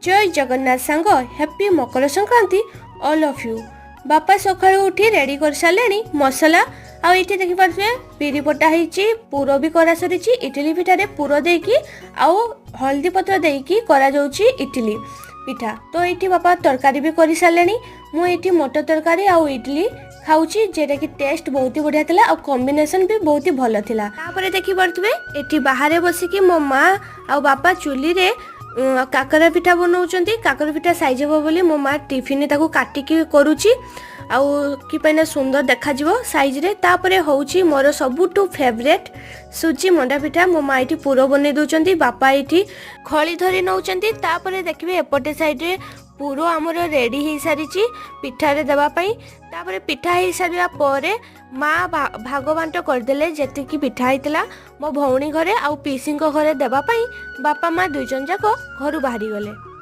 जय जगन्नाथ सांग happy Makar Sankranti all of you. बापा सकाळु उठी रेडी कर सारे मसला आ ये देखिपे बिरी बटा होती पुर भी करा सरी इडली पिठारे पुर देकी आउ हल्दी पत्र देकी करा जाउची इडली पिठा। तो ये बापा तरकारी भी कर सारे मुझे मटर तरकारी आउ इडली खाऊची जेटा कि टेस्ट बहुत ही बढ़िया थिला और कॉम्बिनेशन भी बहुत ही भल थिला। तापरे देखि परथबे एठी बाहर बसिकी मो माँ आ बापा चुली रे काकरा पिठा बनाउचंती। काकरा पिठा साइज हो बोली मो माँ टिफिन ताकू काटिकी करूची आउ कि पैना सुंदर देखा जिवो साइज रे। तापरे होउची मोर सबुटू फेवरेट सुजी मंडा पिठा। मो माँ एठी पुरो बनै दोचंती बापा एठी खळी धरी नउचंती। तापरे देखिबे एपटे साइड रे पुरो आमर रेडी हो सारी पिठारे देवाई। तापरे पिठा हो सारा पर माँ भाग बांट करदे जी पिठा होता मो भौणी घरे आउ पीसी घरे देवाई। बापा माँ दुई जन जाक घर बाहरी गले।